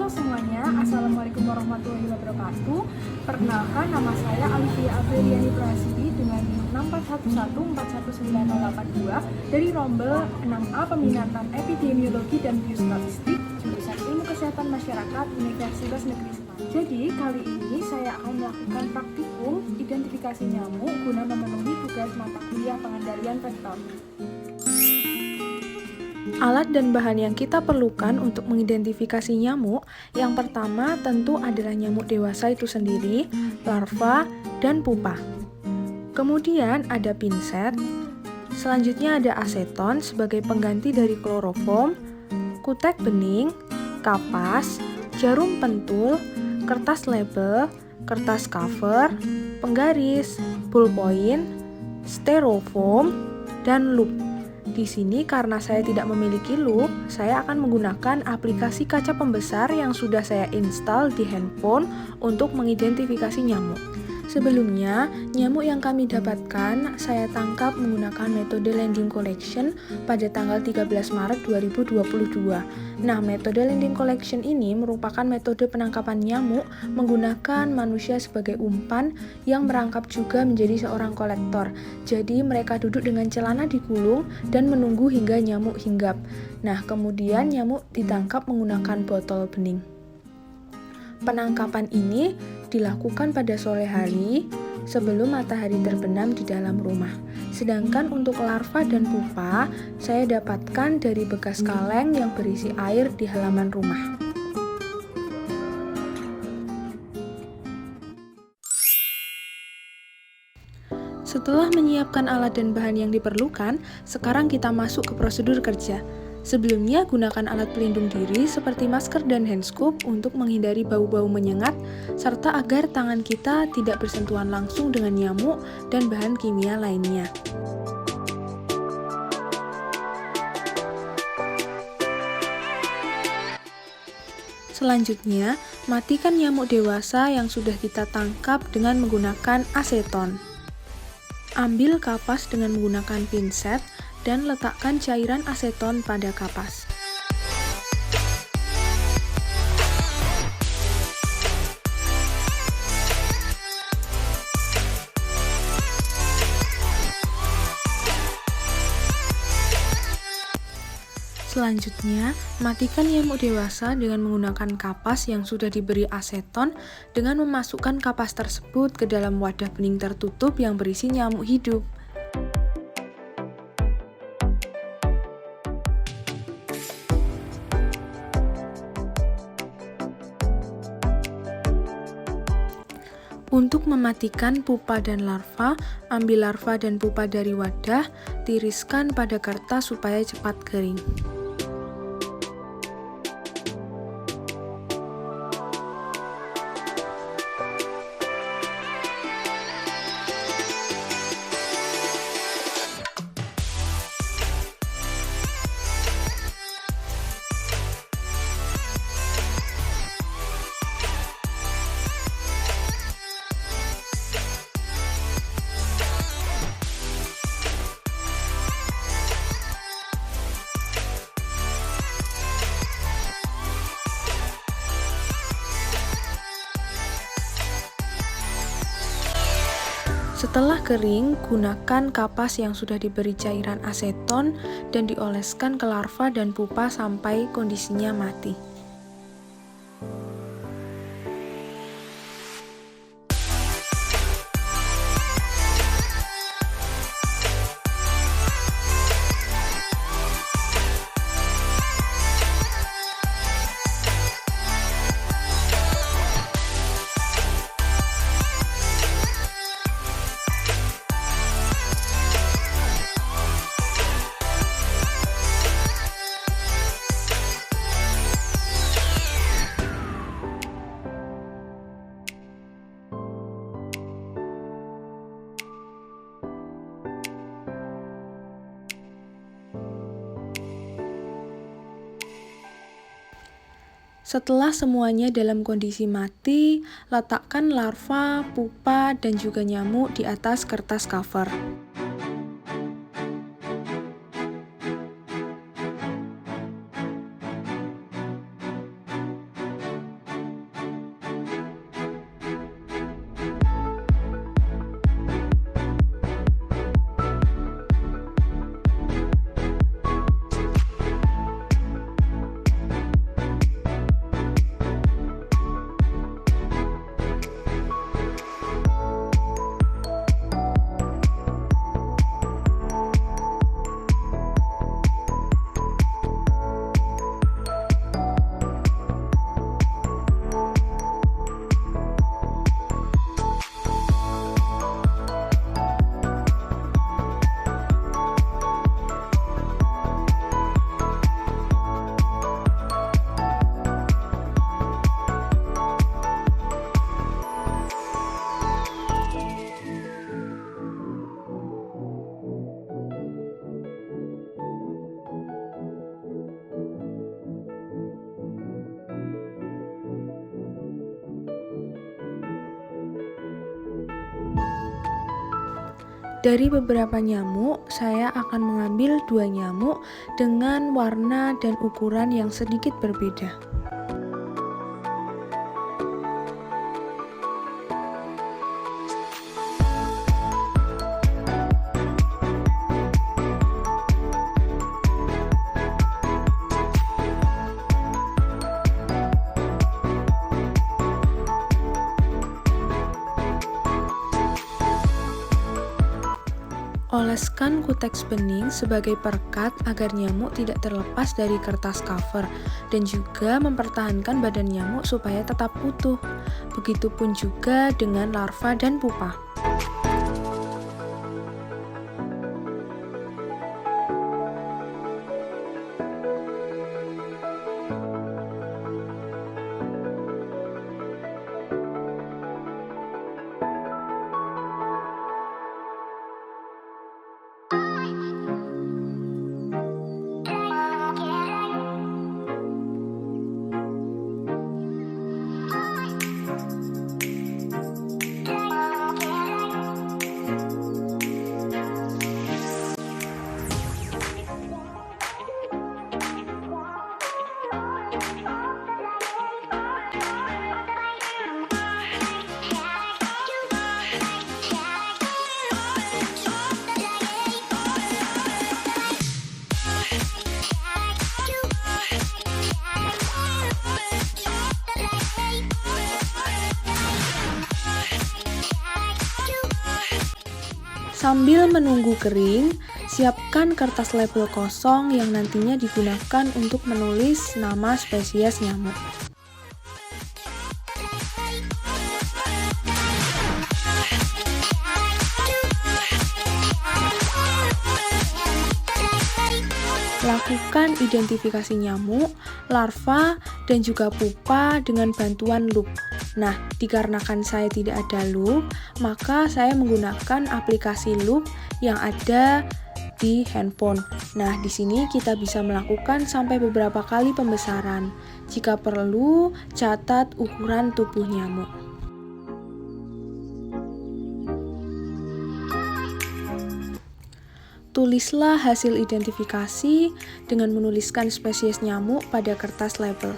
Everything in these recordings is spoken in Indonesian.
Halo semuanya, Assalamualaikum warahmatullahi wabarakatuh. Perkenalkan, nama saya Alifia Apriliani Prasidi dengan NIM 641141982 dari Rombel 6A Peminatan Epidemiologi dan Biostatistik, jurusan Ilmu Kesehatan Masyarakat Universitas Negeri Semarang. Jadi, kali ini saya akan melakukan praktikum identifikasi nyamuk guna memenuhi tugas mata kuliah pengendalian vektor. Alat dan bahan yang kita perlukan untuk mengidentifikasi nyamuk, yang pertama tentu adalah nyamuk dewasa itu sendiri, larva, dan pupa. Kemudian ada pinset, selanjutnya ada aseton sebagai pengganti dari kloroform, kutek bening, kapas, jarum pentul, kertas label, kertas cover, penggaris, ballpoint, styrofoam, dan loop. Di sini karena saya tidak memiliki loop, saya akan menggunakan aplikasi kaca pembesar yang sudah saya install di handphone untuk mengidentifikasi nyamuk. Sebelumnya, nyamuk yang kami dapatkan saya tangkap menggunakan metode landing collection pada tanggal 13 Maret 2022. Nah, metode landing collection ini merupakan metode penangkapan nyamuk menggunakan manusia sebagai umpan yang merangkap juga menjadi seorang kolektor. Jadi, mereka duduk dengan celana digulung dan menunggu hingga nyamuk hinggap. Nah, kemudian nyamuk ditangkap menggunakan botol bening. Penangkapan ini dilakukan pada sore hari sebelum matahari terbenam di dalam rumah. Sedangkan untuk larva dan pupa, saya dapatkan dari bekas kaleng yang berisi air di halaman rumah. Setelah menyiapkan alat dan bahan yang diperlukan, sekarang kita masuk ke prosedur kerja. Sebelumnya, gunakan alat pelindung diri seperti masker dan handscoop untuk menghindari bau-bau menyengat, serta agar tangan kita tidak bersentuhan langsung dengan nyamuk dan bahan kimia lainnya. Selanjutnya, matikan nyamuk dewasa yang sudah kita tangkap dengan menggunakan aseton. Ambil kapas dengan menggunakan pinset dan letakkan cairan aseton pada kapas. Selanjutnya, matikan nyamuk dewasa dengan menggunakan kapas yang sudah diberi aseton dengan memasukkan kapas tersebut ke dalam wadah bening tertutup yang berisi nyamuk hidup. Untuk mematikan pupa dan larva, ambil larva dan pupa dari wadah, tiriskan pada kertas supaya cepat kering. Setelah kering, gunakan kapas yang sudah diberi cairan aseton dan dioleskan ke larva dan pupa sampai kondisinya mati. Setelah semuanya dalam kondisi mati, letakkan larva, pupa, dan juga nyamuk di atas kertas cover. Dari beberapa nyamuk, saya akan mengambil 2 nyamuk dengan warna dan ukuran yang sedikit berbeda. Oleskan kuteks bening sebagai perekat agar nyamuk tidak terlepas dari kertas cover dan juga mempertahankan badan nyamuk supaya tetap utuh. Begitupun juga dengan larva dan pupa. Sambil menunggu kering, siapkan kertas label kosong yang nantinya digunakan untuk menulis nama spesies nyamuk. Lakukan identifikasi nyamuk, larva, dan juga pupa dengan bantuan loop. Nah, dikarenakan saya tidak ada loop, maka saya menggunakan aplikasi loop yang ada di handphone. Nah, di sini kita bisa melakukan sampai beberapa kali pembesaran. Jika perlu, catat ukuran tubuh nyamuk. Tulislah hasil identifikasi dengan menuliskan spesies nyamuk pada kertas label.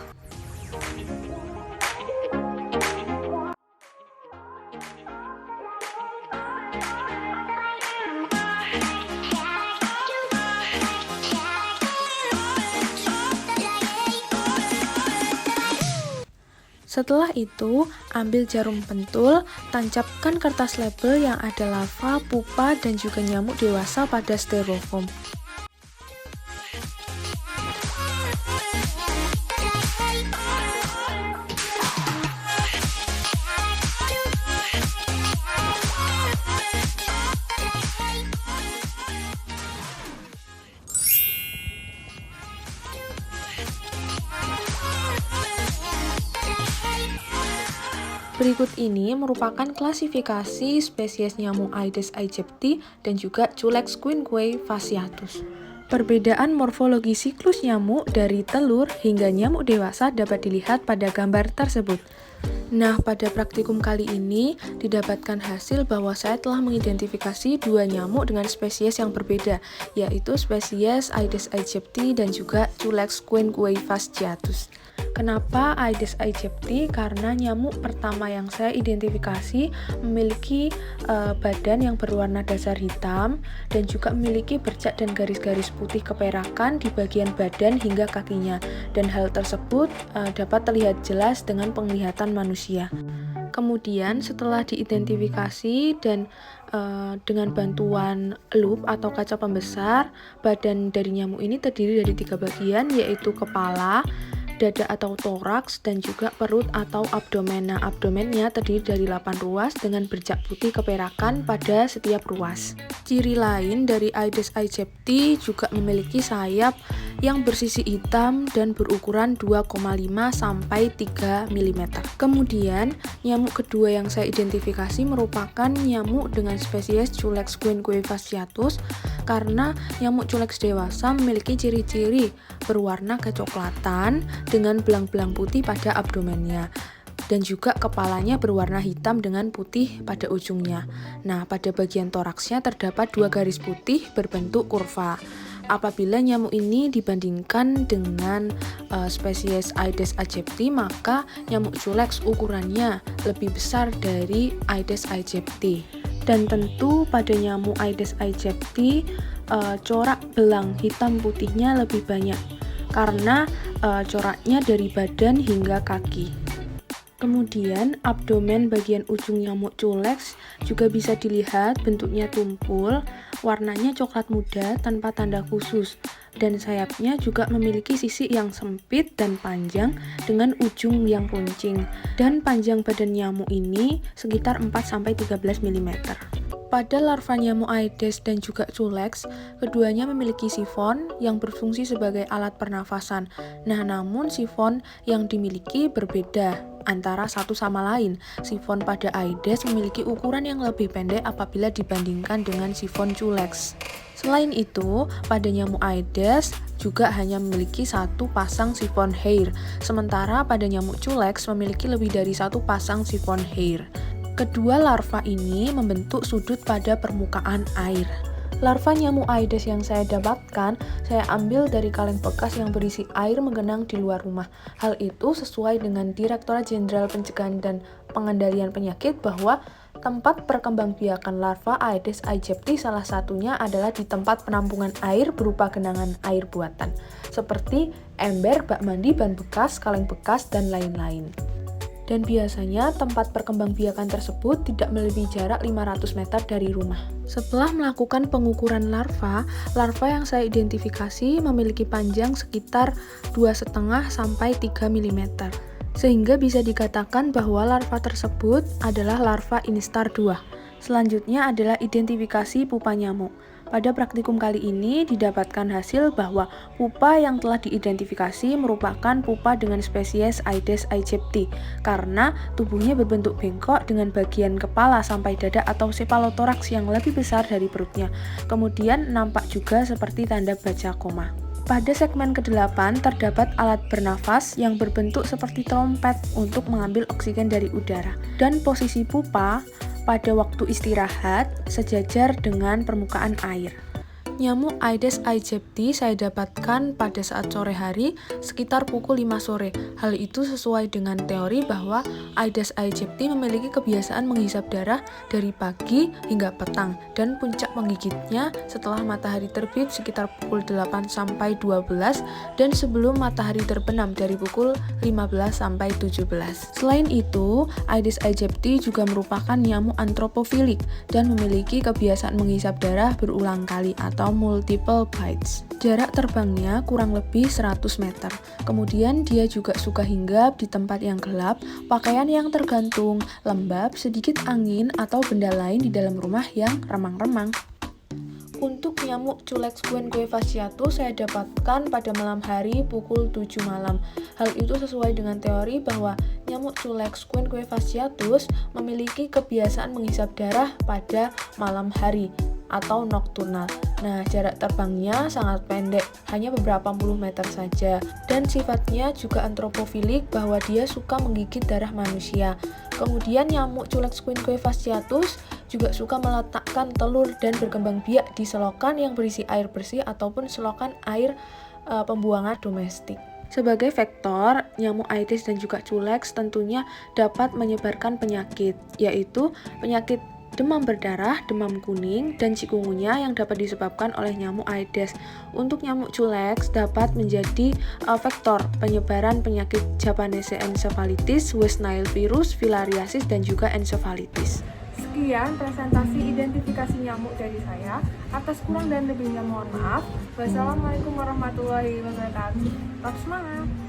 Setelah itu, ambil jarum pentul, tancapkan kertas label yang ada larva, pupa, dan juga nyamuk dewasa pada styrofoam. Berikut ini merupakan klasifikasi spesies nyamuk Aedes aegypti dan juga Culex quinquae fasciatus. Perbedaan morfologi siklus nyamuk dari telur hingga nyamuk dewasa dapat dilihat pada gambar tersebut. Nah, pada praktikum kali ini didapatkan hasil bahwa saya telah mengidentifikasi 2 nyamuk dengan spesies yang berbeda, yaitu spesies Aedes aegypti dan juga Culex quinquae fasciatus. Kenapa Aedes aegypti? Karena nyamuk pertama yang saya identifikasi memiliki badan yang berwarna dasar hitam dan juga memiliki bercak dan garis-garis putih keperakan di bagian badan hingga kakinya, dan hal tersebut dapat terlihat jelas dengan penglihatan manusia. Kemudian setelah diidentifikasi dan dengan bantuan loop atau kaca pembesar, badan dari nyamuk ini terdiri dari 3 bagian, yaitu kepala, dada atau toraks, dan juga perut atau abdomen. Nah, abdomennya terdiri dari 8 ruas dengan bercak putih keperakan pada setiap ruas. Ciri lain dari Aedes aegypti juga memiliki sayap yang bersisi hitam dan berukuran 2,5 sampai 3 mm. Kemudian, nyamuk kedua yang saya identifikasi merupakan nyamuk dengan spesies Culex quinquae fasciatus, karena nyamuk Culex dewasa memiliki ciri-ciri berwarna kecoklatan dengan belang-belang putih pada abdomennya. dan juga kepalanya berwarna hitam dengan putih pada ujungnya. Nah, pada bagian toraksnya terdapat 2 garis putih berbentuk kurva. Apabila nyamuk ini dibandingkan dengan spesies Aedes aegypti, maka nyamuk culex ukurannya lebih besar dari Aedes aegypti. Dan tentu pada nyamuk Aedes aegypti, corak belang hitam putihnya lebih banyak karena coraknya dari badan hingga kaki. Kemudian abdomen bagian ujung nyamuk culex juga bisa dilihat bentuknya tumpul, warnanya coklat muda tanpa tanda khusus, dan sayapnya juga memiliki sisi yang sempit dan panjang dengan ujung yang runcing, dan panjang badan nyamuk ini sekitar 4-13 mm. Pada larva nyamuk Aedes dan juga culex, keduanya memiliki sifon yang berfungsi sebagai alat pernafasan. Nah, namun sifon yang dimiliki berbeda antara satu sama lain. Sifon pada Aedes memiliki ukuran yang lebih pendek apabila dibandingkan dengan sifon culex. Selain itu, pada nyamuk Aedes juga hanya memiliki satu pasang sifon hair, sementara pada nyamuk culex memiliki lebih dari satu pasang sifon hair. Kedua larva ini membentuk sudut pada permukaan air. Larva nyamuk Aedes yang saya dapatkan, saya ambil dari kaleng bekas yang berisi air menggenang di luar rumah. Hal itu sesuai dengan Direktorat Jenderal Pencegahan dan Pengendalian Penyakit bahwa tempat perkembangbiakan larva Aedes aegypti salah satunya adalah di tempat penampungan air berupa genangan air buatan, seperti ember, bak mandi, ban bekas, kaleng bekas, dan lain-lain. Dan biasanya tempat perkembangbiakan tersebut tidak melebihi jarak 500 meter dari rumah. Setelah melakukan pengukuran larva yang saya identifikasi memiliki panjang sekitar 2,5 sampai 3 mm. Sehingga bisa dikatakan bahwa larva tersebut adalah larva instar 2. Selanjutnya adalah identifikasi pupa nyamuk. Pada praktikum kali ini didapatkan hasil bahwa pupa yang telah diidentifikasi merupakan pupa dengan spesies Aedes aegypti karena tubuhnya berbentuk bengkok dengan bagian kepala sampai dada atau cephalothorax yang lebih besar dari perutnya. Kemudian nampak juga seperti tanda baca koma. Pada segmen ke-8 terdapat alat bernafas yang berbentuk seperti trompet untuk mengambil oksigen dari udara. Dan posisi pupa pada waktu istirahat sejajar dengan permukaan air. Nyamuk Aedes aegypti saya dapatkan pada saat sore hari sekitar pukul 5 sore. Hal itu sesuai dengan teori bahwa Aedes aegypti memiliki kebiasaan menghisap darah dari pagi hingga petang dan puncak menggigitnya setelah matahari terbit sekitar pukul 8 sampai 12 dan sebelum matahari terbenam dari pukul 15 sampai 17. Selain itu, Aedes aegypti juga merupakan nyamuk antropofilik dan memiliki kebiasaan menghisap darah berulang kali atau multiple bites. Jarak terbangnya kurang lebih 100 meter. Kemudian dia juga suka hinggap di tempat yang gelap, pakaian yang tergantung, lembab, sedikit angin atau benda lain di dalam rumah yang remang-remang. Untuk nyamuk Culex Guenque fasciatus saya dapatkan pada malam hari pukul 7 malam. Hal itu sesuai dengan teori bahwa nyamuk Culex Guenque fasciatus memiliki kebiasaan menghisap darah pada malam hari atau nokturnal. Nah, jarak terbangnya sangat pendek, hanya beberapa puluh meter saja. Dan sifatnya juga antropofilik bahwa dia suka menggigit darah manusia. Kemudian nyamuk Culex Guenque fasciatus juga suka meletakkan telur dan berkembang biak di selokan yang berisi air bersih ataupun selokan air pembuangan domestik. Sebagai vektor, nyamuk Aedes dan juga Culex tentunya dapat menyebarkan penyakit, yaitu penyakit demam berdarah, demam kuning, dan chikungunya yang dapat disebabkan oleh nyamuk Aedes. Untuk nyamuk Culex dapat menjadi vektor penyebaran penyakit Japanese encephalitis, West Nile virus, filariasis, dan juga encephalitis. Sekian presentasi identifikasi nyamuk dari saya. Atas kurang dan lebihnya mohon maaf. Wassalamualaikum warahmatullahi wabarakatuh. Tetap semangat!